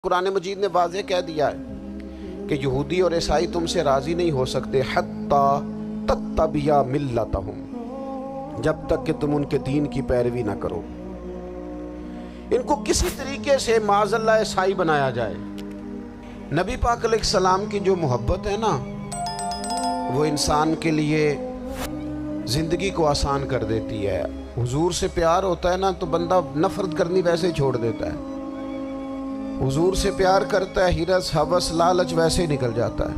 قرآن مجید نے واضح کہہ دیا ہے کہ یہودی اور عیسائی تم سے راضی نہیں ہو سکتے حتی تتبع ملتہم، جب تک کہ تم ان کے دین کی پیروی نہ کرو، ان کو کسی طریقے سے معاذ اللہ عیسائی بنایا جائے۔ نبی پاک علیہ السلام کی جو محبت ہے نا، وہ انسان کے لیے زندگی کو آسان کر دیتی ہے۔ حضور سے پیار ہوتا ہے نا تو بندہ نفرت کرنی ویسے ہی چھوڑ دیتا ہے۔ حضور سے پیار کرتا ہے، ہرس ہوس لالچ ویسے ہی نکل جاتا ہے۔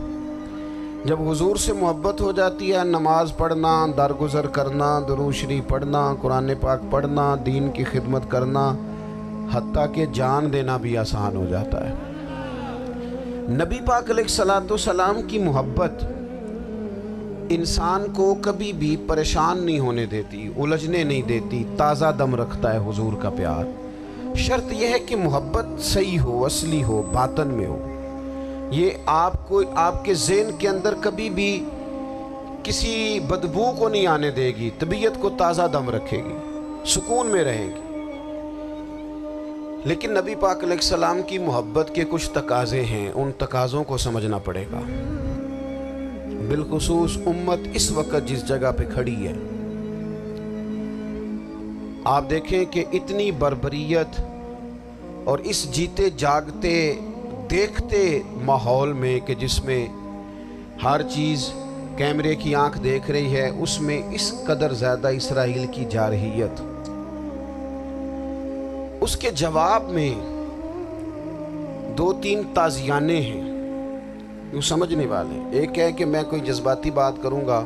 جب حضور سے محبت ہو جاتی ہے، نماز پڑھنا، درگزر کرنا، درود شریف پڑھنا، قرآن پاک پڑھنا، دین کی خدمت کرنا، حتیٰ کہ جان دینا بھی آسان ہو جاتا ہے۔ نبی پاک علیہ السلام کی محبت انسان کو کبھی بھی پریشان نہیں ہونے دیتی، الجھنے نہیں دیتی، تازہ دم رکھتا ہے حضور کا پیار۔ شرط یہ ہے کہ محبت صحیح ہو، اصلی ہو، باطن میں ہو۔ یہ آپ کے ذہن کے اندر کبھی بھی کسی بدبو کو نہیں آنے دے گی، طبیعت کو تازہ دم رکھے گی، سکون میں رہے گی۔ لیکن نبی پاک علیہ السلام کی محبت کے کچھ تقاضے ہیں، ان تقاضوں کو سمجھنا پڑے گا۔ بالخصوص امت اس وقت جس جگہ پہ کھڑی ہے، آپ دیکھیں کہ اتنی بربریت اور اس جیتے جاگتے دیکھتے ماحول میں کہ جس میں ہر چیز کیمرے کی آنکھ دیکھ رہی ہے، اس میں اس قدر زیادہ اسرائیل کی جارحیت، اس کے جواب میں دو تین تازیانے ہیں یوں سمجھنے والے۔ ایک ہے کہ میں کوئی جذباتی بات کروں گا،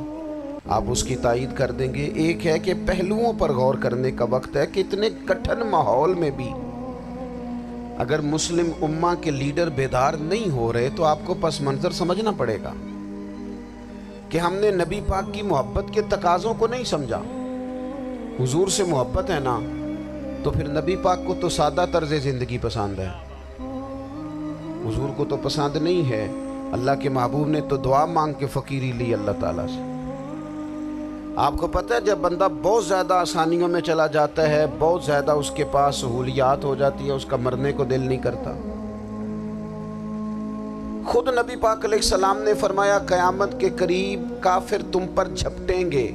آپ اس کی تائید کر دیں گے۔ ایک ہے کہ پہلوؤں پر غور کرنے کا وقت ہے کہ اتنے کٹھن ماحول میں بھی اگر مسلم امہ کے لیڈر بیدار نہیں ہو رہے تو آپ کو پس منظر سمجھنا پڑے گا کہ ہم نے نبی پاک کی محبت کے تقاضوں کو نہیں سمجھا۔ حضور سے محبت ہے نا تو پھر نبی پاک کو تو سادہ طرز زندگی پسند ہے، حضور کو تو پسند نہیں ہے۔ اللہ کے محبوب نے تو دعا مانگ کے فقیری لی اللہ تعالیٰ سے۔ آپ کو پتہ ہے جب بندہ بہت زیادہ آسانیوں میں چلا جاتا ہے، بہت زیادہ اس کے پاس سہولیات ہو جاتی ہے، اس کا مرنے کو دل نہیں کرتا۔ خود نبی پاک علیہ السلام نے فرمایا قیامت کے قریب کافر تم پر جھپٹیں گے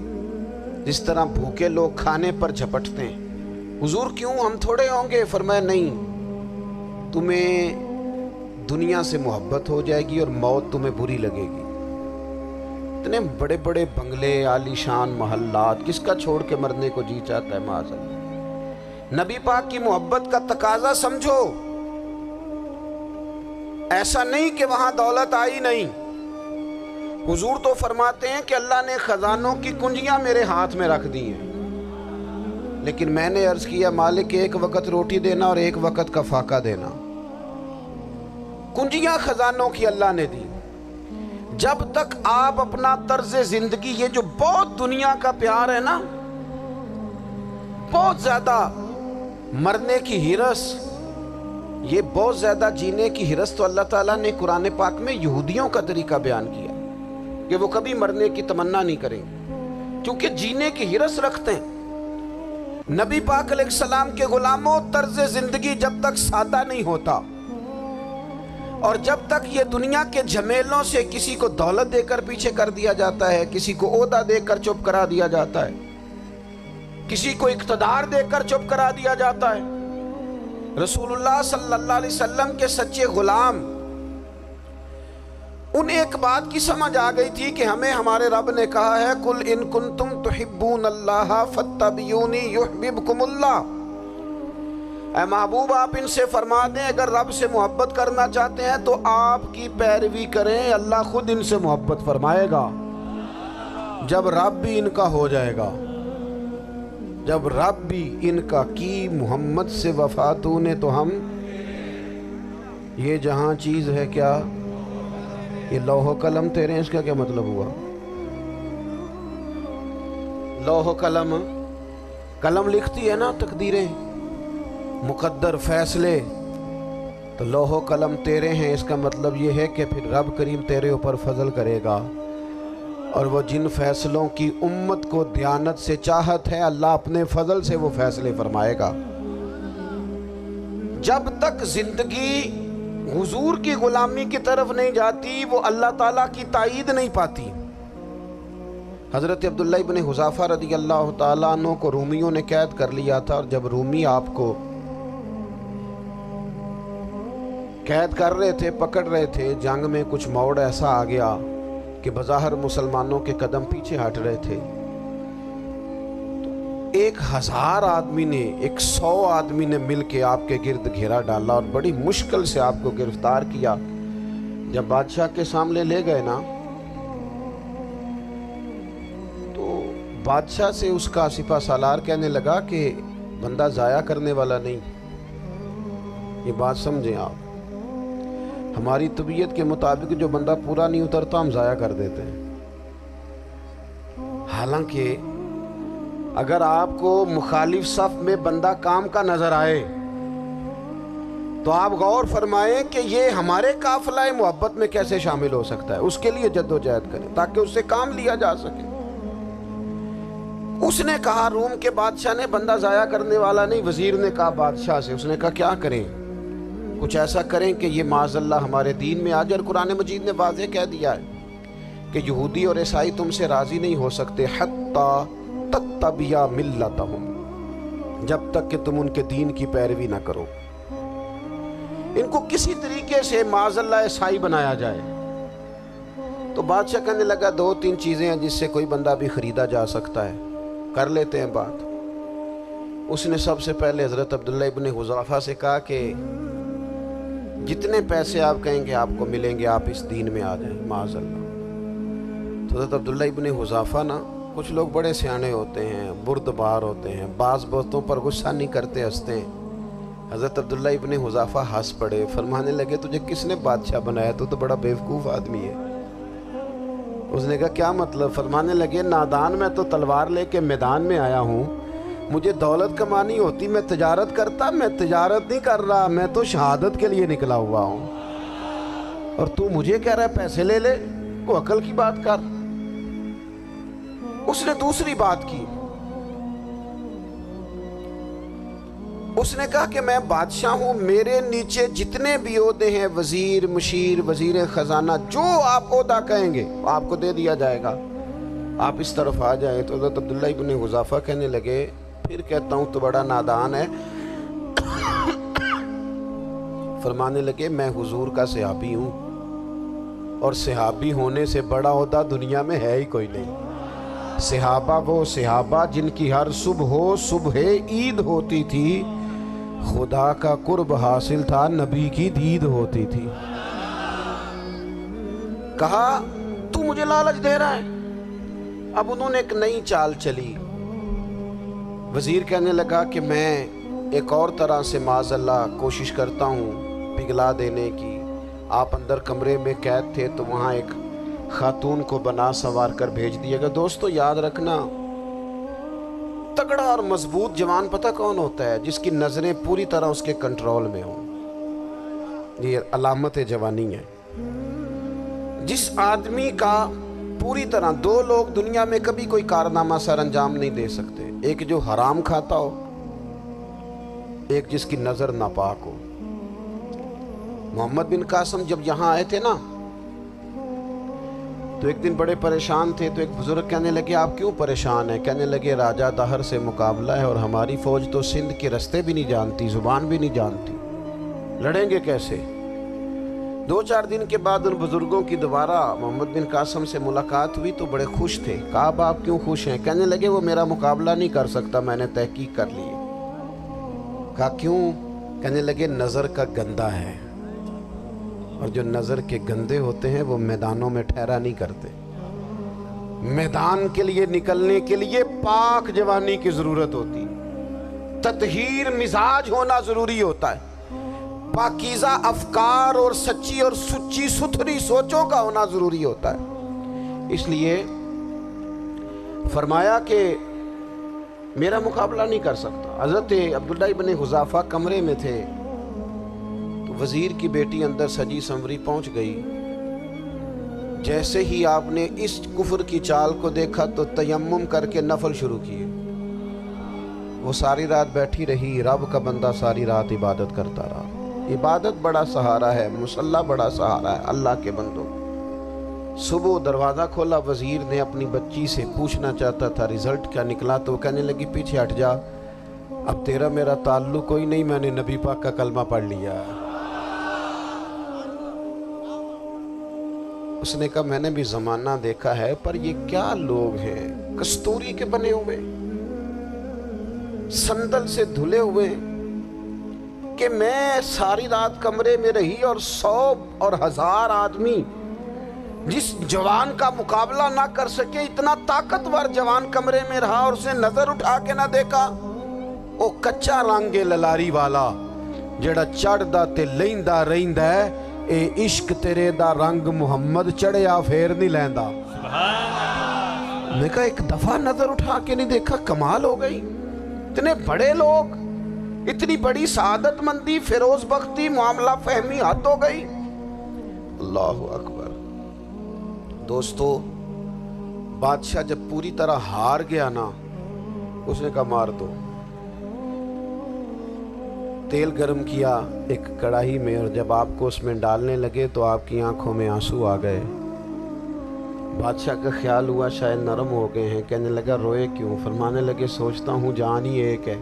جس طرح بھوکے لوگ کھانے پر جھپٹتے ہیں۔ حضور کیوں، ہم تھوڑے ہوں گے؟ فرمایا نہیں، تمہیں دنیا سے محبت ہو جائے گی اور موت تمہیں بری لگے گی۔ اتنے بڑے بڑے بنگلے، عالی شان محلات، کس کا چھوڑ کے مرنے کو جی چاہتا ہے معاذ اللہ۔ نبی پاک کی محبت کا تقاضا سمجھو، ایسا نہیں کہ وہاں دولت آئی نہیں۔ حضور تو فرماتے ہیں کہ اللہ نے خزانوں کی کنجیاں میرے ہاتھ میں رکھ دی ہیں، لیکن میں نے عرض کیا مالک ایک وقت روٹی دینا اور ایک وقت کا فاقہ دینا۔ کنجیاں خزانوں کی اللہ نے دی۔ جب تک آپ اپنا طرز زندگی، یہ جو بہت دنیا کا پیار ہے نا، بہت زیادہ مرنے کی ہرس، یہ بہت زیادہ جینے کی ہرس تو اللہ تعالیٰ نے قرآن پاک میں یہودیوں کا طریقہ بیان کیا کہ وہ کبھی مرنے کی تمنا نہیں کریں کیونکہ جینے کی ہرس رکھتے ہیں۔ نبی پاک علیہ السلام کے غلاموں، طرز زندگی جب تک سادہ نہیں ہوتا اور جب تک یہ دنیا کے جھمیلوں سے کسی کو دولت دے کر پیچھے کر دیا جاتا ہے، کسی کو عہدہ دے کر چپ کرا دیا جاتا ہے، کسی کو اقتدار دے کر چپ کرا دیا جاتا ہے، رسول اللہ صلی اللہ علیہ وسلم کے سچے غلام ان ایک بات کی سمجھ آ گئی تھی کہ ہمیں ہمارے رب نے کہا ہے قُلْ إِن كُنْتُمْ تُحِبُّونَ اللَّهَ فَاتَّبِعُونِي يُحْبِبْكُمُ اللَّهُ۔ اے محبوب آپ ان سے فرما دیں اگر رب سے محبت کرنا چاہتے ہیں تو آپ کی پیروی کریں، اللہ خود ان سے محبت فرمائے گا۔ جب رب بھی ان کا ہو جائے گا، جب رب بھی ان کا کی محمد سے وفاتوں نے تو ہم، یہ جہاں چیز ہے کیا، یہ لوح و قلم تیرے ہیں، اس کا کیا مطلب ہوا؟ لوح و قلم، قلم لکھتی ہے نا تقدیریں، مقدر فیصلے، تو لوح و قلم تیرے ہیں، اس کا مطلب یہ ہے کہ پھر رب کریم تیرے اوپر فضل کرے گا، اور وہ جن فیصلوں کی امت کو دیانت سے چاہت ہے اللہ اپنے فضل سے وہ فیصلے فرمائے گا۔ جب تک زندگی حضور کی غلامی کی طرف نہیں جاتی وہ اللہ تعالیٰ کی تائید نہیں پاتی۔ حضرت عبداللہ ابن حذافہ رضی اللہ تعالیٰ عنہ کو رومیوں نے قید کر لیا تھا، اور جب رومی آپ کو قید کر رہے تھے، پکڑ رہے تھے، جنگ میں کچھ موڑ ایسا آ گیا کہ بظاہر مسلمانوں کے قدم پیچھے ہٹ رہے تھے، 1000 آدمی نے 100 آدمی نے مل کے آپ کے گرد گھیرا ڈالا اور بڑی مشکل سے آپ کو گرفتار کیا۔ جب بادشاہ کے سامنے لے گئے نا، تو بادشاہ سے اس کا سپہ سالار کہنے لگا کہ بندہ ضائع کرنے والا نہیں۔ یہ بات سمجھیں آپ، ہماری طبیعت کے مطابق جو بندہ پورا نہیں اترتا ہم ضائع کر دیتے ہیں۔ حالانکہ اگر آپ کو مخالف صف میں بندہ کام کا نظر آئے تو آپ غور فرمائیں کہ یہ ہمارے قافلہ محبت میں کیسے شامل ہو سکتا ہے، اس کے لیے جد و جہد کریں تاکہ اس سے کام لیا جا سکے۔ اس نے کہا، روم کے بادشاہ نے، بندہ ضائع کرنے والا نہیں۔ وزیر نے کہا بادشاہ سے، اس نے کہا کیا کریں؟ کچھ ایسا کریں کہ یہ معاذ اللہ ہمارے دین میں آ جائے۔ اور قرآن مجید نے واضح کہہ دیا ہے کہ یہودی اور عیسائی تم سے راضی نہیں ہو سکتے حتیٰ تتبع ملتہم، جب تک کہ تم ان کے دین کی پیروی نہ کرو، ان کو کسی طریقے سے معاذ اللہ عیسائی بنایا جائے۔ تو بادشاہ کہنے لگا 2-3 چیزیں ہیں جس سے کوئی بندہ بھی خریدا جا سکتا ہے، کر لیتے ہیں بات۔ اس نے سب سے پہلے حضرت عبداللہ ابن حذافہ سے کہا کہ جتنے پیسے آپ کہیں گے آپ کو ملیں گے، آپ اس دین میں آ جائیں معاذ اللہ۔ تو حضرت عبداللہ ابن حذافہ نا، کچھ لوگ بڑے سیانے ہوتے ہیں، بردبار ہوتے ہیں، بعض باتوں پر غصہ نہیں کرتے، ہنستے ہیں۔ حضرت عبداللہ ابن حذافہ ہنس پڑے، فرمانے لگے تجھے کس نے بادشاہ بنایا؟ تو بڑا بیوقوف آدمی ہے۔ اس نے کہا کیا مطلب؟ فرمانے لگے نادان، میں تو تلوار لے کے میدان میں آیا ہوں، مجھے دولت کمانی ہوتی میں تجارت کرتا، میں تجارت نہیں کر رہا، میں تو شہادت کے لیے نکلا ہوا ہوں، اور تو مجھے کہہ رہا ہے پیسے لے لے، کو عقل کی بات کر۔ اس نے دوسری بات کی، اس نے کہا کہ میں بادشاہ ہوں، میرے نیچے جتنے بھی عہدے ہیں، وزیر، مشیر، وزیر خزانہ، جو آپ عہدہ کہیں گے آپ کو دے دیا جائے گا، آپ اس طرف آ جائیں۔ تو حضرت عبداللہ ابن حذافہ کہنے لگے پھر کہتا ہوں تو بڑا نادان ہے۔ فرمانے لگے میں حضور کا صحابی ہوں، اور صحابی ہونے سے بڑا عہدہ دنیا میں ہے ہی کوئی نہیں۔ صحابہ وہ صحابہ جن کی ہر صبح عید ہوتی تھی، خدا کا قرب حاصل تھا، نبی کی دید ہوتی تھی۔ کہا تو مجھے لالچ دے رہا ہے۔ اب انہوں نے ایک نئی چال چلی۔ وزیر کہنے لگا کہ میں ایک اور طرح سے معاذ اللہ کوشش کرتا ہوں پگھلا دینے کی۔ آپ اندر کمرے میں قید تھے تو وہاں ایک خاتون کو بنا سنوار کر بھیج دیا گیا۔ دوستو یاد رکھنا، تگڑا اور مضبوط جوان پتہ کون ہوتا ہے؟ جس کی نظریں پوری طرح اس کے کنٹرول میں ہوں۔ یہ علامت جوانی ہے۔ جس آدمی کا پوری طرح، 2 لوگ دنیا میں کبھی کوئی کارنامہ سر انجام نہیں دے سکتے، ایک جو حرام کھاتا ہو، ایک جس کی نظر ناپاک ہو۔ محمد بن قاسم جب یہاں آئے تھے نا، تو ایک دن بڑے پریشان تھے، تو ایک بزرگ کہنے لگے آپ کیوں پریشان ہیں؟ کہنے لگے راجہ دہر سے مقابلہ ہے، اور ہماری فوج تو سندھ کے رستے بھی نہیں جانتی، زبان بھی نہیں جانتی، لڑیں گے کیسے؟ 2-4 دن کے بعد ان بزرگوں کی دوبارہ محمد بن قاسم سے ملاقات ہوئی تو بڑے خوش تھے۔ کہا اب آپ کیوں خوش ہیں؟ کہنے لگے وہ میرا مقابلہ نہیں کر سکتا، میں نے تحقیق کر لی۔ کہا کیوں؟ کہنے لگے نظر کا گندہ ہے، اور جو نظر کے گندے ہوتے ہیں وہ میدانوں میں ٹھہرا نہیں کرتے۔ میدان کے لیے نکلنے کے لیے پاک جوانی کی ضرورت ہوتی، تطہیر مزاج ہونا ضروری ہوتا ہے، پاکیزہ افکار اور سچی اور سچی ستھری سوچوں کا ہونا ضروری ہوتا ہے۔ اس لیے فرمایا کہ میرا مقابلہ نہیں کر سکتا۔ حضرت عبداللہ ابن حذافہ کمرے میں تھے، تو وزیر کی بیٹی اندر سجی سنوری پہنچ گئی۔ جیسے ہی آپ نے اس کفر کی چال کو دیکھا تو تیمم کر کے نفل شروع کیے۔ وہ ساری رات بیٹھی رہی، رب کا بندہ ساری رات عبادت کرتا رہا۔ عبادت بڑا سہارا ہے، مصلی بڑا سہارا ہے اللہ کے بندوں۔ صبح دروازہ کھولا، وزیر نے اپنی بچی سے پوچھنا چاہتا تھا رزلٹ کیا نکلا، تو وہ کہنے لگی پیچھے ہٹ جا، اب تیرا میرا تعلق کوئی نہیں، میں نے نبی پاک کا کلمہ پڑھ لیا۔ اس نے کہا میں نے بھی زمانہ دیکھا ہے، پر یہ کیا لوگ ہیں، کستوری کے بنے ہوئے، سندل سے دھلے ہوئے، کہ میں ساری رات کمرے میں رہی اور 100 اور 1000 آدمی جس جوان کا مقابلہ نہ کر سکے، اتنا طاقتور جوان کمرے میں رہا اور اس نے نظر اٹھا کے نہ دیکھا، او کچا رنگے للاری والا جڑا چڑھ دا تے لیندا رہندا ہے، اے عشق تیرے دا رنگ محمد چڑھیا پھر نہیں لیندا۔ میں کہا ایک دفعہ نظر اٹھا کے نہیں دیکھا، کمال ہو گئی، اتنے بڑے لوگ، اتنی بڑی سعادت مندی، فیروز بختی، معاملہ فہمی، حد ہو گئی۔ اللہ اکبر۔ دوستو بادشاہ جب پوری طرح ہار گیا نا، اس نے کہا مار دو، تیل گرم کیا ایک کڑاہی میں، اور جب آپ کو اس میں ڈالنے لگے تو آپ کی آنکھوں میں آنسو آ گئے۔ بادشاہ کا خیال ہوا شاید نرم ہو گئے ہیں، کہنے لگا روئے کیوں؟ فرمانے لگے سوچتا ہوں جان ہی ایک ہے،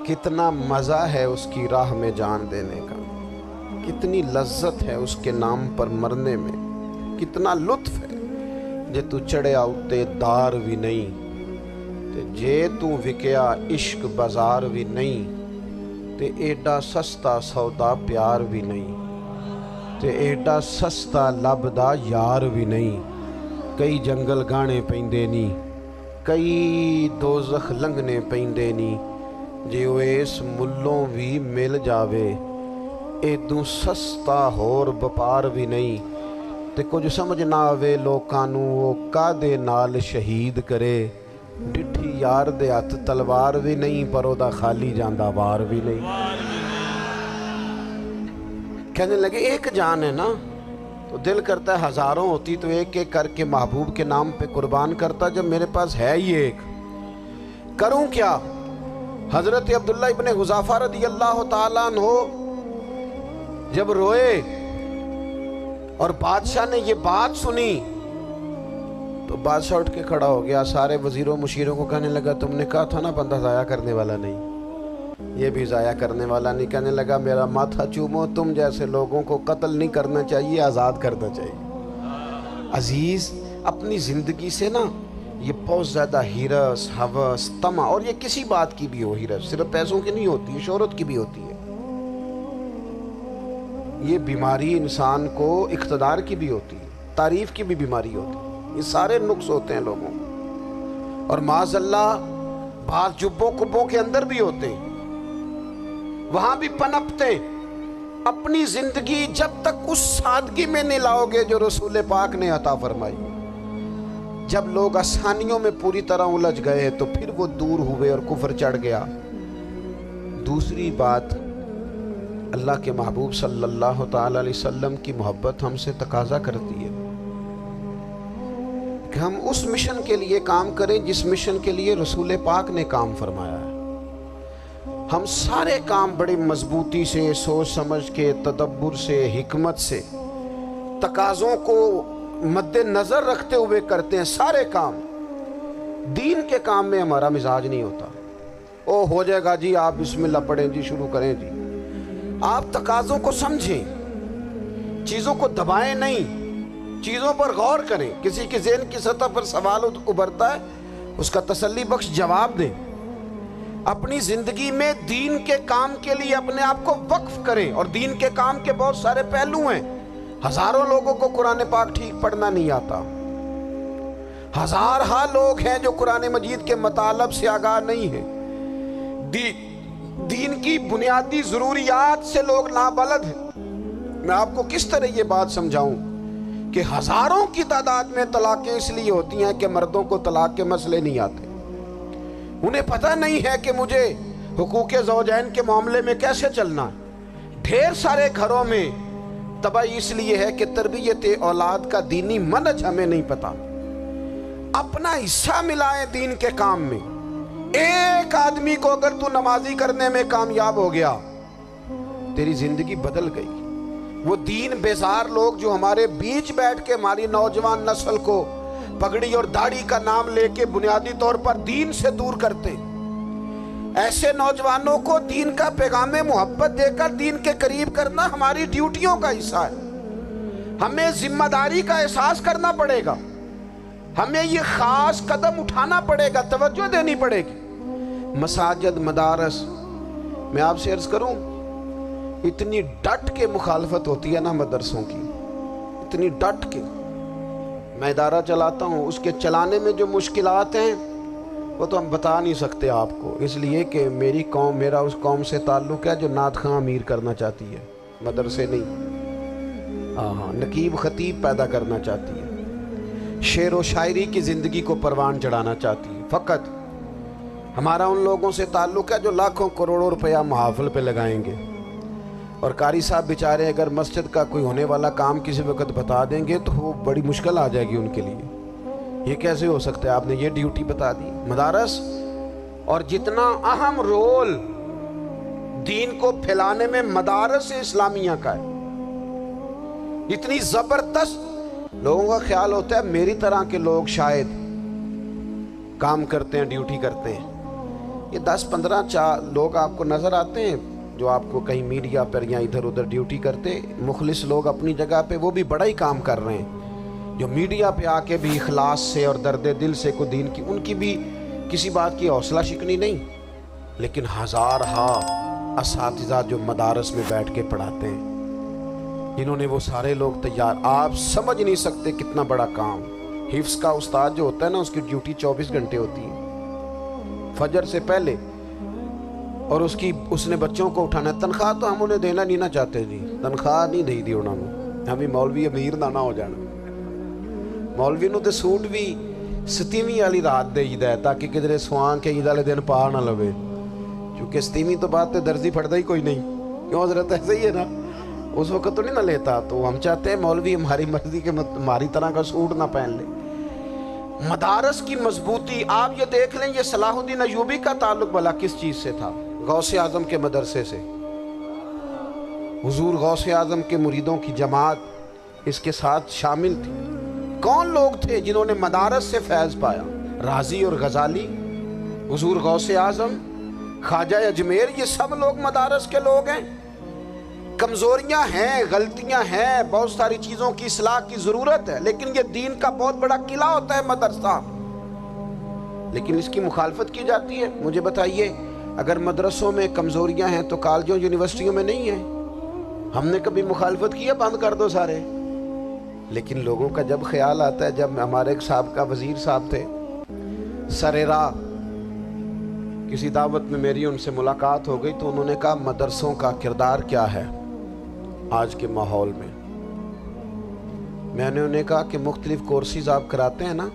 کتنا مزہ ہے اس کی راہ میں جان دینے کا، کتنی لذت ہے اس کے نام پر مرنے میں، کتنا لطف ہے، جے تو چڑھیا اتے دار بھی نہیں، تے جے تو وکیا عشق بازار بھی نہیں، تے ایڈا سستا سودا پیار بھی نہیں، تے ایڈا سستا لبدا یار بھی نہیں، کئی جنگل گانے پیندے نہیں، کئی دوزخ لنگنے پیندے نہیں، جے وہ اس ملوں بھی مل جاوے، ایدوں سستا ہور بپار بھی نہیں، تے کچھ سمجھ نہ آوے لوکانوں وہ کادے نال شہید کرے، ڈٹھی یار دے ہاتھ تلوار بھی نہیں، پر او دا خالی جاندہ وار بھی نہیں۔ کہنے لگے ایک جان ہے نا، تو دل کرتا ہے ہزاروں ہوتی تو ایک ایک کر کے محبوب کے نام پہ قربان کرتا، جب میرے پاس ہے ہی ایک، کروں کیا؟ حضرت عبداللہ ابن حذافہ رضی اللہ تعالیٰ عنہ جب روئے اور بادشاہ نے یہ بات سنی تو بادشاہ اٹھ کے کھڑا ہو گیا، سارے وزیروں مشیروں کو کہنے لگا تم نے کہا تھا نا بندہ ضائع کرنے والا نہیں، یہ بھی ضائع کرنے والا نہیں۔ کہنے لگا میرا ماتھا چومو، تم جیسے لوگوں کو قتل نہیں کرنا چاہیے، آزاد کرنا چاہیے۔ عزیز اپنی زندگی سے نا یہ بہت زیادہ ہرس، ہوس، طمع، اور یہ کسی بات کی بھی ہو، ہرس صرف پیسوں کی نہیں ہوتی ہے، شہرت کی بھی ہوتی ہے، یہ بیماری انسان کو اقتدار کی بھی ہوتی ہے، تعریف کی بھی بیماری ہوتی ہے، یہ سارے نقص ہوتے ہیں لوگوں، اور معاذ اللہ بعض جبوں کبوں کے اندر بھی ہوتے ہیں، وہاں بھی پنپتے ہیں۔ اپنی زندگی جب تک اس سادگی میں نہیں لاؤ گے جو رسول پاک نے عطا فرمائی، جب لوگ آسانیوں میں پوری طرح الجھ گئے تو پھر وہ دور ہوئے اور کفر چڑھ گیا۔ دوسری بات، اللہ کے محبوب صلی اللہ تعالی علیہ وسلم کی محبت ہم سے تقاضا کرتی ہے کہ ہم اس مشن کے لیے کام کریں جس مشن کے لیے رسول پاک نے کام فرمایا ہے۔ ہم سارے کام بڑی مضبوطی سے، سوچ سمجھ کے، تدبر سے، حکمت سے، تقاضوں کو مد نظر رکھتے ہوئے کرتے ہیں سارے کام۔ دین کے کام میں ہمارا مزاج نہیں ہوتا، او ہو جائے گا جی، آپ بسم اللہ پڑھیں جی، شروع کریں جی۔ آپ تقاضوں کو سمجھیں، چیزوں کو دبائیں نہیں، چیزوں پر غور کریں۔ کسی کے ذہن کی سطح پر سوال ابھرتا ہے، اس کا تسلی بخش جواب دیں۔ اپنی زندگی میں دین کے کام کے لیے اپنے آپ کو وقف کریں، اور دین کے کام کے بہت سارے پہلو ہیں۔ ہزاروں لوگوں کو قرآن پاک ٹھیک پڑھنا نہیں آتا، ہزارہا لوگ ہیں جو قرآن مجید کے مطالب سے آگاہ نہیں ہیں، دین کی بنیادی ضروریات سے لوگ نابلد ہیں۔ میں آپ کو کس طرح یہ بات سمجھاؤں کہ ہزاروں کی تعداد میں طلاقیں اس لیے ہوتی ہیں کہ مردوں کو طلاق کے مسئلے نہیں آتے، انہیں پتہ نہیں ہے کہ مجھے حقوق زوجین کے معاملے میں کیسے چلنا ہے۔ ڈھیر سارے گھروں میں تباہی اس لیے ہے کہ تربیت اولاد کا دینی منہج ہمیں نہیں پتا۔ اپنا حصہ ملائیں دین کے کام میں۔ ایک آدمی کو اگر تو نمازی کرنے میں کامیاب ہو گیا، تیری زندگی بدل گئی۔ وہ دین بیزار لوگ جو ہمارے بیچ بیٹھ کے ہماری نوجوان نسل کو پگڑی اور داڑھی کا نام لے کے بنیادی طور پر دین سے دور کرتے، ایسے نوجوانوں کو دین کا پیغام محبت دے کر دین کے قریب کرنا ہماری ڈیوٹیوں کا حصہ ہے۔ ہمیں ذمہ داری کا احساس کرنا پڑے گا، ہمیں یہ خاص قدم اٹھانا پڑے گا، توجہ دینی پڑے گی۔ مساجد، مدارس، میں آپ سے عرض کروں، اتنی ڈٹ کے مخالفت ہوتی ہے نا مدرسوں کی، اتنی ڈٹ کے۔ میں ادارہ چلاتا ہوں، اس کے چلانے میں جو مشکلات ہیں وہ تو ہم بتا نہیں سکتے آپ کو، اس لیے کہ میری قوم، میرا اس قوم سے تعلق ہے جو نعت خواں امیر کرنا چاہتی ہے، مدرسے نہیں، نقیب خطیب پیدا کرنا چاہتی ہے، شعر و شاعری کی زندگی کو پروان چڑھانا چاہتی ہے۔ فقط ہمارا ان لوگوں سے تعلق ہے جو لاکھوں کروڑوں روپیہ محافل پہ لگائیں گے، اور قاری صاحب بیچارے اگر مسجد کا کوئی ہونے والا کام کسی وقت بتا دیں گے تو وہ بڑی مشکل آ جائے گی ان کے لیے۔ یہ کیسے ہو سکتا ہے، آپ نے یہ ڈیوٹی بتا دی۔ مدارس اور جتنا اہم رول دین کو پھیلانے میں مدارس اسلامیہ کا ہے، اتنی زبردست، لوگوں کا خیال ہوتا ہے میری طرح کے لوگ شاید کام کرتے ہیں، ڈیوٹی کرتے ہیں۔ یہ 10-15 لوگ آپ کو نظر آتے ہیں جو آپ کو کہیں میڈیا پر یا ادھر ادھر ڈیوٹی کرتے، مخلص لوگ اپنی جگہ پہ، وہ بھی بڑا ہی کام کر رہے ہیں، جو میڈیا پہ آ کے بھی اخلاص سے اور درد دل سے کو دین کی، ان کی بھی کسی بات کی حوصلہ شکنی نہیں، لیکن ہزارہا اساتذہ جو مدارس میں بیٹھ کے پڑھاتے ہیں، جنہوں نے وہ سارے لوگ تیار، آپ سمجھ نہیں سکتے کتنا بڑا کام۔ حفظ کا استاد جو ہوتا ہے نا، اس کی ڈیوٹی 24 گھنٹے ہوتی ہے، فجر سے پہلے، اور اس نے بچوں کو اٹھانا ہے۔ تنخواہ تو ہم انہیں دینا نہیں نہ چاہتے جی، تنخواہ نہیں دئی دی انہوں نے، ہمیں مولوی امیر نہ ہو جانا، مولوی نو تے سوٹ بھی 27ویں والی رات دے ہے تاکہ کدھر سوان کے عید والے دن پا نہ لوے، کیونکہ 27ویں تو بات تے درزی پھڑتا ہی کوئی نہیں، کیوں حضرت ایسے ہی ہے نا، اس وقت تو نہیں نہ لیتا۔ تو ہم چاہتے ہیں مولوی ہماری مرضی کے ہماری طرح کا سوٹ نہ پہن لے۔ مدارس کی مضبوطی آپ یہ دیکھ لیں، یہ صلاح الدین ایوبی کا تعلق بھلا کس چیز سے تھا؟ غوث اعظم کے مدرسے سے۔ حضور غوث اعظم کے مریدوں کی جماعت اس کے ساتھ شامل تھی۔ کون لوگ تھے جنہوں نے مدارس سے فیض پایا؟ رازی اور غزالی، حضور غوث اعظم، خواجہ اجمیر، یہ سب لوگ مدارس کے لوگ ہیں۔ کمزوریاں ہیں، غلطیاں ہیں، بہت ساری چیزوں کی اصلاح کی ضرورت ہے، لیکن یہ دین کا بہت بڑا قلعہ ہوتا ہے مدرسہ، لیکن اس کی مخالفت کی جاتی ہے۔ مجھے بتائیے، اگر مدرسوں میں کمزوریاں ہیں تو کالجوں یونیورسٹیوں میں نہیں ہیں؟ ہم نے کبھی مخالفت کی ہے بند کر دو سارے؟ لیکن لوگوں کا جب خیال آتا ہے، جب ہمارے ایک سابقہ وزیر صاحب تھے سریرا، کسی دعوت میں میری ان سے ملاقات ہو گئی تو انہوں نے کہا مدرسوں کا کردار کیا ہے آج کے ماحول میں؟ میں نے انہیں کہا کہ مختلف کورسز آپ کراتے ہیں نا،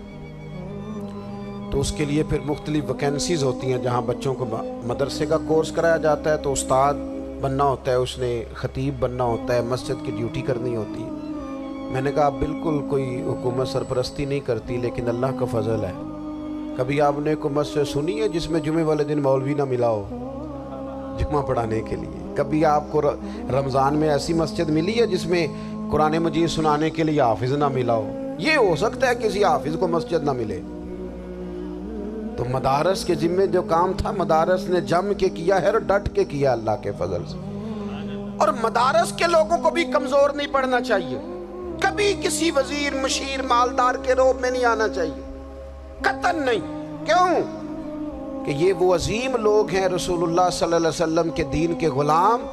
تو اس کے لیے پھر مختلف ویکینسیز ہوتی ہیں جہاں بچوں کو مدرسے کا کورس کرایا جاتا ہے، تو استاد بننا ہوتا ہے، اس نے خطیب بننا ہوتا ہے، مسجد کی ڈیوٹی کرنی ہوتی ہے۔ میں نے کہا بالکل کوئی حکومت سرپرستی نہیں کرتی، لیکن اللہ کا فضل ہے۔ کبھی آپ نے کوئی مسجد سنی ہے جس میں جمعے والے دن مولوی نہ ملا ہو جمعہ پڑھانے کے لیے؟ کبھی آپ کو رمضان میں ایسی مسجد ملی ہے جس میں قرآن مجید سنانے کے لیے حافظ نہ ملا ہو؟ یہ ہو سکتا ہے کسی حافظ کو مسجد نہ ملے۔ تو مدارس کے ذمے جو کام تھا، مدارس نے جم کے کیا ہے اور ڈٹ کے کیا اللہ کے فضل سے۔ اور مدارس کے لوگوں کو بھی کمزور نہیں پڑنا چاہیے، کبھی کسی وزیر، مشیر، مالدار کے روب میں نہیں آنا چاہیے، قطعاً نہیں۔ کیوں؟ کہ یہ وہ عظیم لوگ ہیں، رسول اللہ صلی اللہ علیہ وسلم کے دین کے غلام،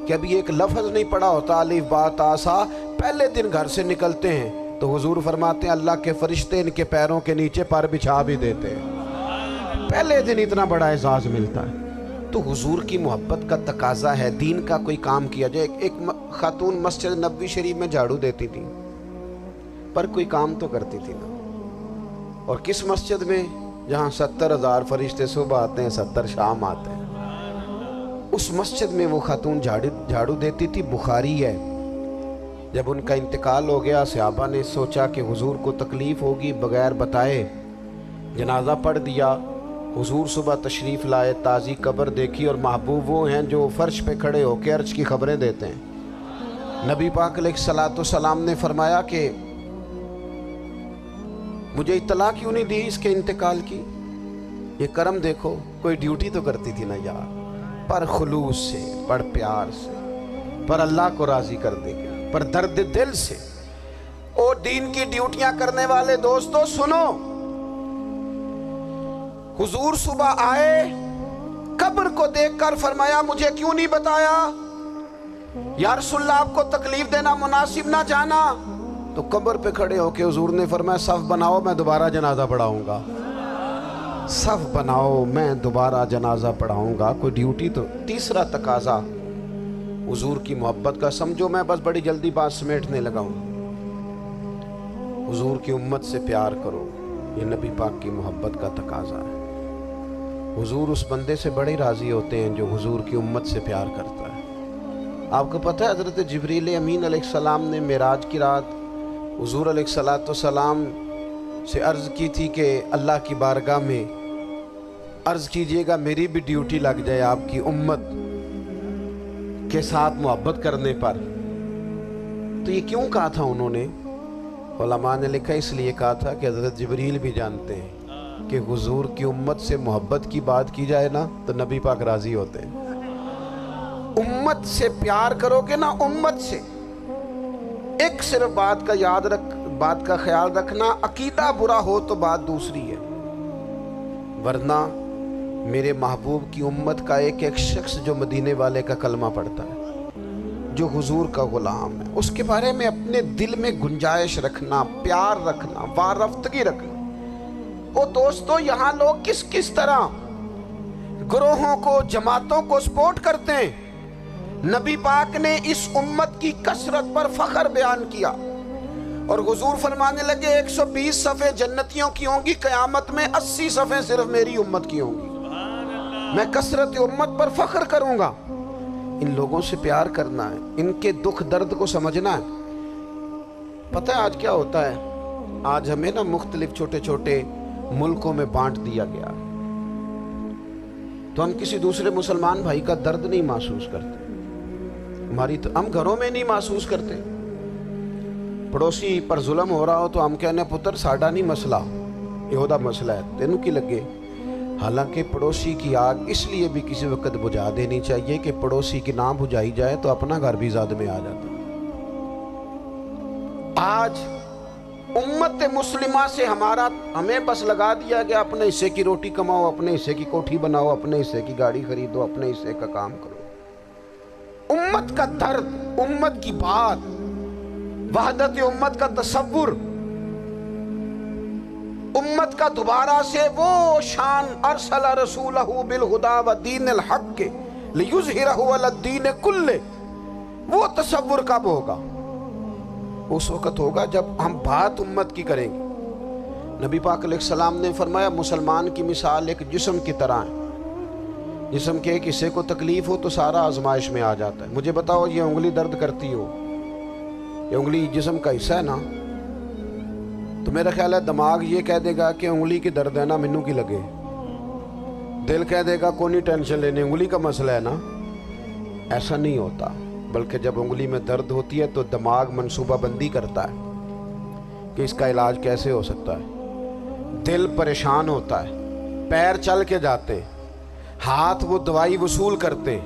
کہ ابھی ایک لفظ نہیں پڑھا ہوتا الف با تا سا، پہلے دن گھر سے نکلتے ہیں تو حضور فرماتے ہیں اللہ کے فرشتے ان کے پیروں کے نیچے پر بچھا بھی دیتے ہیں، پہلے دن اتنا بڑا اعزاز ملتا ہے۔ تو حضور کی محبت کا تقاضا ہے دین کا کوئی کام کیا جائے۔ ایک خاتون مسجد نبوی شریف میں جھاڑو دیتی تھی، پر کوئی کام تو کرتی تھی نا۔ اور کس مسجد میں؟ جہاں 70,000 فرشتے صبح آتے ہیں، 70 شام آتے ہیں، اس مسجد میں وہ خاتون جھاڑو دیتی تھی۔ بخاری ہے، جب ان کا انتقال ہو گیا، صحابہ نے سوچا کہ حضور کو تکلیف ہوگی، بغیر بتائے جنازہ پڑھ دیا، حضور صبح تشریف لائے، تازی قبر دیکھی، اور محبوب وہ ہیں جو فرش پہ کھڑے ہو کے عرج کی خبریں دیتے ہیں۔ نبی پاک علیہ الصلوۃ والسلام نے فرمایا کہ مجھے اطلاع کیوں نہیں دی اس کے انتقال کی؟ یہ کرم دیکھو، کوئی ڈیوٹی تو کرتی تھی نا یار، پر خلوص سے، پر پیار سے، پر اللہ کو راضی کرنے کے، پر درد دل سے۔ اور دین کی ڈیوٹیاں کرنے والے دوستو سنو، حضور صبح آئے، قبر کو دیکھ کر فرمایا مجھے کیوں نہیں بتایا؟ یا رسول اللہ آپ کو تکلیف دینا مناسب نہ جانا؟ تو قبر پہ کھڑے ہو کے حضور نے فرمایا صف بناؤ، میں دوبارہ جنازہ پڑھاؤں گا۔ صف بناؤ، میں دوبارہ جنازہ پڑھاؤں گا۔ کوئی ڈیوٹی تو۔ تیسرا تقاضا حضور کی محبت کا، سمجھو میں بس بڑی جلدی بات سمیٹنے لگا ہوں۔ حضور کی امت سے پیار کرو، یہ نبی پاک کی محبت کا تقاضا ہے۔ حضور اس بندے سے بڑے راضی ہوتے ہیں جو حضور کی امت سے پیار کرتا ہے۔ آپ کو پتہ ہے حضرت جبریل امین علیہ السلام نے معراج کی رات حضور علیہ الصلوۃ والسلام سے عرض کی تھی کہ اللہ کی بارگاہ میں عرض کیجئے گا میری بھی ڈیوٹی لگ جائے آپ کی امت کے ساتھ محبت کرنے پر۔ تو یہ کیوں کہا تھا انہوں نے؟ علماء نے لکھا اس لیے کہا تھا کہ حضرت جبریل بھی جانتے ہیں کہ حضور کی امت سے محبت کی بات کی جائے نا تو نبی پاک راضی ہوتے ہیں۔ امت سے پیار کرو گے نا، امت سے، ایک صرف بات کا خیال رکھنا، عقیدہ برا ہو تو بات دوسری ہے، ورنہ میرے محبوب کی امت کا ایک ایک شخص جو مدینے والے کا کلمہ پڑھتا ہے، جو حضور کا غلام ہے، اس کے بارے میں اپنے دل میں گنجائش رکھنا، پیار رکھنا، وارفتگی رکھنا۔ او دوستو، یہاں لوگ کس کس طرح گروہوں کو، جماعتوں کو سپورٹ کرتے ہیں۔ نبی پاک نے اس امت کی کثرت پر فخر بیان کیا، اور حضور فرمانے لگے 120 صفیں جنتیوں کی ہوں گی، قیامت میں 80 صفیں صرف میری امت کی ہوں گی۔ میں کثرت امت پر فخر کروں گا۔ ان لوگوں سے پیار کرنا ہے، ان کے دکھ درد کو سمجھنا ہے۔ پتہ ہے آج کیا ہوتا ہے؟ آج ہمیں نا مختلف چھوٹے چھوٹے ملکوں میں بانٹ دیا گیا، تو ہم کسی دوسرے مسلمان بھائی کا درد نہیں محسوس کرتے، ہم گھروں میں نہیں محسوس کرتے۔ پڑوسی پر ظلم ہو رہا ہو تو ہم کہنے پتر ساڈا نہیں مسئلہ، یہ دا مسئلہ ہے، تینوں کی لگے۔ حالانکہ پڑوسی کی آگ اس لیے بھی کسی وقت بجھا دینی چاہیے کہ پڑوسی کی نہ بجھائی جائے تو اپنا گھر بھی زاد میں آ جاتا۔ آج امت مسلمہ سے ہمیں بس لگا دیا گیا اپنے حصے کی روٹی کماؤ، اپنے حصے کی کوٹھی بناؤ، اپنے حصے کی گاڑی خریدو، اپنے حصے کا کام کرو۔ امت کا درد، امت کی بات، وحدت امت کا تصور، امت کا دوبارہ سے وہ شان، ارسل رسولہ بالہدی ودین الحق لیظہرہ علی الدین کلہ، وہ تصور کب ہوگا؟ اس وقت ہوگا جب ہم بات امت کی کریں گے۔ نبی پاک علیہ السلام نے فرمایا مسلمان کی مثال ایک جسم کی طرح ہے، جسم کے ایک حصے کو تکلیف ہو تو سارا آزمائش میں آ جاتا ہے۔ مجھے بتاؤ یہ انگلی درد کرتی ہو، یہ انگلی جسم کا حصہ ہے نا، تو میرا خیال ہے دماغ یہ کہہ دے گا کہ انگلی کی درد ہے نا منو کی لگے، دل کہہ دے گا کوئی نہیں ٹینشن لینے، انگلی کا مسئلہ ہے نا۔ ایسا نہیں ہوتا، بلکہ جب انگلی میں درد ہوتی ہے تو دماغ منصوبہ بندی کرتا ہے کہ اس کا علاج کیسے ہو سکتا ہے، دل پریشان ہوتا ہے، پیر چل کے جاتے، ہاتھ وہ دوائی وصول کرتے،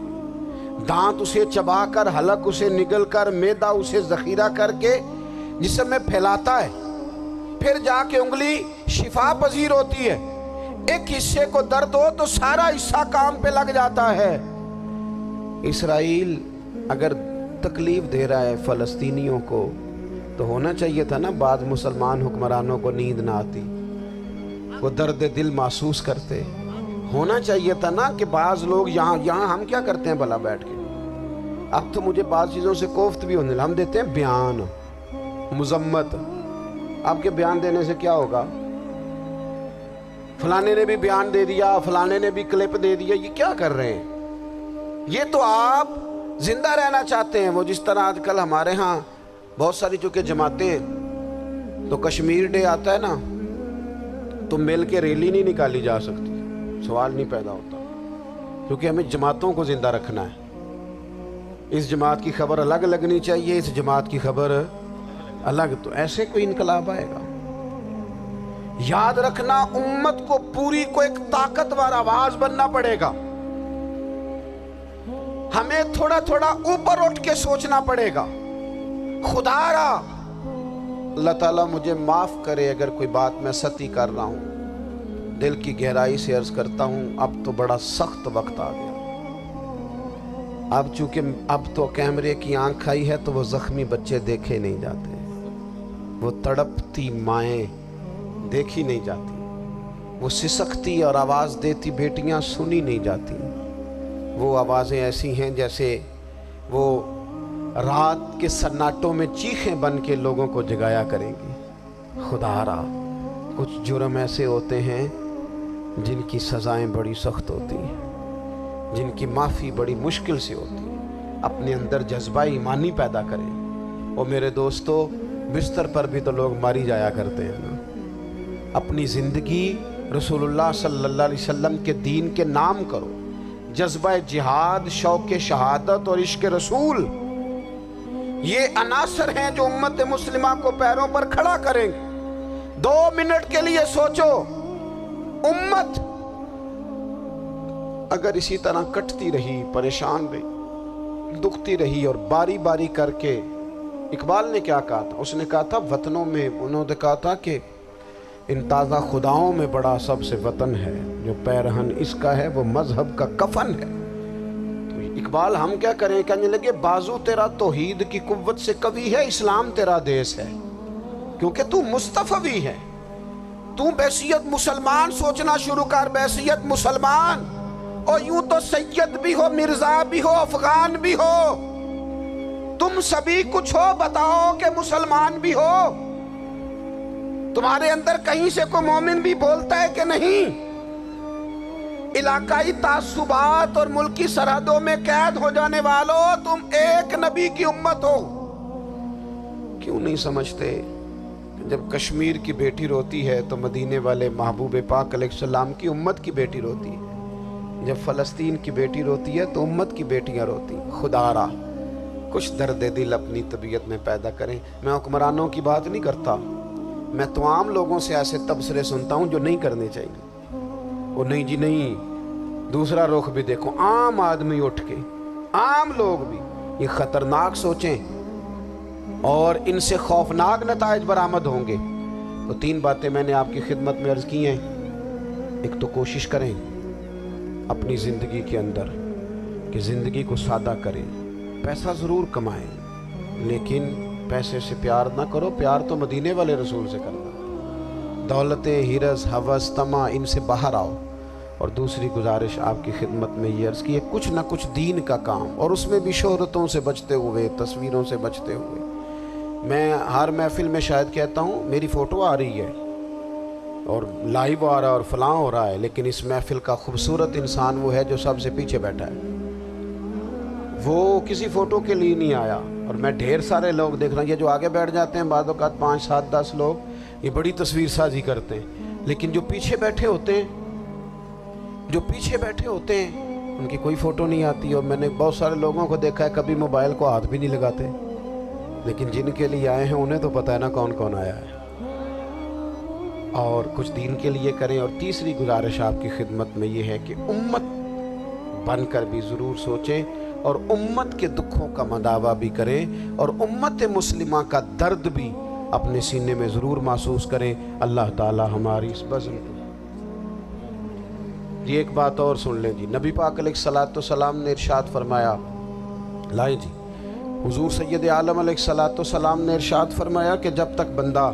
دانت اسے چبا کر، حلق اسے نگل کر، معدہ اسے ذخیرہ کر کے جسم میں پھیلاتا ہے، پھر جا کے انگلی شفا پذیر ہوتی ہے۔ ایک حصے کو درد ہو تو سارا حصہ کام پہ لگ جاتا ہے۔ اسرائیل اگر تکلیف دے رہا ہے فلسطینیوں کو تو ہونا چاہیے تھا نا بعض مسلمان حکمرانوں کو نیند نہ آتی، وہ درد دل محسوس کرتے، ہونا چاہیے تھا نا کہ بعض لوگ یہاں ہم کیا کرتے ہیں بھلا بیٹھ کے؟ اب تو مجھے بعض چیزوں سے کوفت بھی ہونے لگا، ہم دیتے ہیں بیان، مذمت۔ آپ کے بیان دینے سے کیا ہوگا؟ فلانے نے بھی بیان دے دیا، فلانے نے بھی کلپ دے دیا، یہ کیا کر رہے ہیں؟ یہ تو آپ زندہ رہنا چاہتے ہیں۔ وہ جس طرح آج کل ہمارے ہاں بہت ساری چونکہ جماعتیں ہیں تو کشمیر ڈے آتا ہے نا تو مل کے ریلی نہیں نکالی جا سکتی، سوال نہیں پیدا ہوتا، کیونکہ ہمیں جماعتوں کو زندہ رکھنا ہے۔ اس جماعت کی خبر الگ لگنی چاہیے، اس جماعت کی خبر الگ، تو ایسے کوئی انقلاب آئے گا؟ یاد رکھنا، امت کو پوری کو ایک طاقتور آواز بننا پڑے گا۔ ہمیں تھوڑا تھوڑا اوپر اٹھ کے سوچنا پڑے گا۔ خدا را اللہ تعالیٰ مجھے معاف کرے اگر کوئی بات میں سطحی کر رہا ہوں، دل کی گہرائی سے عرض کرتا ہوں، اب تو بڑا سخت وقت آ گیا۔ اب چونکہ اب تو کیمرے کی آنکھ آئی ہے تو وہ زخمی بچے دیکھے نہیں جاتے، وہ تڑپتی مائیں دیکھی نہیں جاتی، وہ سسکتی اور آواز دیتی بیٹیاں سنی نہیں جاتی۔ وہ آوازیں ایسی ہیں جیسے وہ رات کے سناٹوں میں چیخیں بن کے لوگوں کو جگایا کریں گی۔ خدا را کچھ جرم ایسے ہوتے ہیں جن کی سزائیں بڑی سخت ہوتی ہیں، جن کی معافی بڑی مشکل سے ہوتی ہے۔ اپنے اندر جذبہ ایمانی پیدا کریں۔ اور میرے دوستو، بستر پر بھی تو لوگ ماری جایا کرتے ہیں نا۔ اپنی زندگی رسول اللہ صلی اللہ علیہ وسلم کے دین کے نام کرو۔ جذبہ جہاد، شوق شہادت اور عشق رسول، یہ عناصر ہیں جو امت مسلمہ کو پیروں پر کھڑا کریں گے۔ 2 منٹ کے لیے سوچو، امت اگر اسی طرح کٹتی رہی، پریشان رہی، دکھتی رہی، اور باری باری کر کے، اقبال نے کیا کہا تھا؟ اس نے کہا تھا وطنوں میں، انہوں نے کہا تھا کہ ان تازہ خداؤں میں بڑا سب سے وطن ہے، جو پیرہن اس کا ہے وہ مذہب کا کفن ہے۔ تو اقبال ہم کیا کریں؟ کہنے لگے بازو تیرا توحید کی قوت سے قوی ہے، اسلام تیرا دیس ہے، کیونکہ تو مصطفی ہے۔ تو بحیثیت مسلمان سوچنا شروع کر، بحیثیت مسلمان، اور یوں تو سید بھی ہو، مرزا بھی ہو، افغان بھی ہو، تم سبھی کچھ ہو، بتاؤ کہ مسلمان بھی ہو۔ تمہارے اندر کہیں سے کوئی مومن بھی بولتا ہے کہ نہیں؟ علاقائی تعصبات اور ملکی سرحدوں میں قید ہو جانے والوں، تم ایک نبی کی امت ہو۔ کیوں نہیں سمجھتے؟ جب کشمیر کی بیٹی روتی ہے تو مدینے والے محبوب پاک علیہ السلام کی امت کی بیٹی روتی ہے۔ جب فلسطین کی بیٹی روتی ہے تو امت کی بیٹیاں روتی ہیں۔ خدا را کچھ درد دل اپنی طبیعت میں پیدا کریں۔ میں حکمرانوں کی بات نہیں کرتا، میں تمام لوگوں سے ایسے تبصرے سنتا ہوں جو نہیں کرنے چاہیے۔ وہ نہیں جی نہیں، دوسرا رخ بھی دیکھو، عام آدمی اٹھ کے، عام لوگ بھی یہ خطرناک سوچیں اور ان سے خوفناک نتائج برآمد ہوں گے۔ تو 3 باتیں میں نے آپ کی خدمت میں عرض کی ہیں۔ ایک تو کوشش کریں اپنی زندگی کے اندر کہ زندگی کو سادہ کریں۔ پیسہ ضرور کمائیں لیکن پیسے سے پیار نہ کرو، پیار تو مدینے والے رسول سے کرنا۔ دولتیں، ہرس، ہوس، طمع، ان سے باہر آؤ۔ اور دوسری گزارش آپ کی خدمت میں یہ عرض کی ہے، کچھ نہ کچھ دین کا کام، اور اس میں بھی شہرتوں سے بچتے ہوئے، تصویروں سے بچتے ہوئے۔ میں ہر محفل میں شاید کہتا ہوں میری فوٹو آ رہی ہے اور لائیو آ رہا ہے اور فلاں ہو رہا ہے، لیکن اس محفل کا خوبصورت انسان وہ ہے جو سب سے پیچھے بیٹھا ہے۔ وہ کسی فوٹو کے لیے نہیں آیا۔ اور میں ڈھیر سارے لوگ دیکھ رہا ہوں، یہ جو آگے بیٹھ جاتے ہیں بعض اوقات 5، 7، 10 لوگ، یہ بڑی تصویر سازی کرتے ہیں، لیکن جو پیچھے بیٹھے ہوتے ہیں ان کی کوئی فوٹو نہیں آتی۔ اور میں نے بہت سارے لوگوں کو دیکھا ہے کبھی موبائل کو ہاتھ بھی نہیں لگاتے، لیکن جن کے لیے آئے ہیں انہیں تو پتہ ہے نا کون کون آیا ہے۔ اور کچھ دین کے لیے کریں۔ اور تیسری گزارش آپ کی خدمت میں یہ ہے کہ امت بن کر بھی ضرور سوچیں اور امت کے دکھوں کا مداوع بھی کریں، اور امت مسلمہ کا درد بھی اپنے سینے میں ضرور محسوس کریں۔ اللہ تعالی ہماری اس بزم کو یہ ایک بات اور سن لیں جی، نبی پاک علیہ السلام نے ارشاد فرمایا، لائیں جی، حضور سید عالم علیہ السلام نے ارشاد فرمایا کہ جب تک بندہ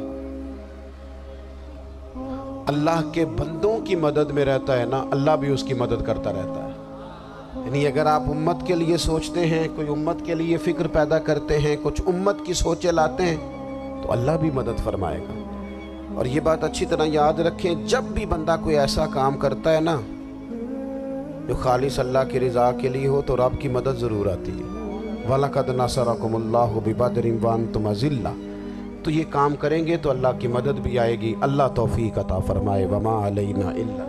اللہ کے بندوں کی مدد میں رہتا ہے نا، اللہ بھی اس کی مدد کرتا رہتا ہے۔ یعنی اگر آپ امت کے لیے سوچتے ہیں، کوئی امت کے لیے فکر پیدا کرتے ہیں، کچھ امت کی سوچیں لاتے ہیں، تو اللہ بھی مدد فرمائے گا۔ اور یہ بات اچھی طرح یاد رکھیں، جب بھی بندہ کوئی ایسا کام کرتا ہے نا جو خالص اللہ کی رضا کے لیے ہو، تو رب کی مدد ضرور آتی ہے۔ وَلَقَدْ نَصَرَكُمُ اللَّهُ بِبَدْرٍ وَأَنْتُمْ أَذِلَّةٌ۔ تو یہ کام کریں گے تو اللہ کی مدد بھی آئے گی۔ اللہ توفیق عطا فرمائے۔ وَمَا عَلَيْنَا إِلَّا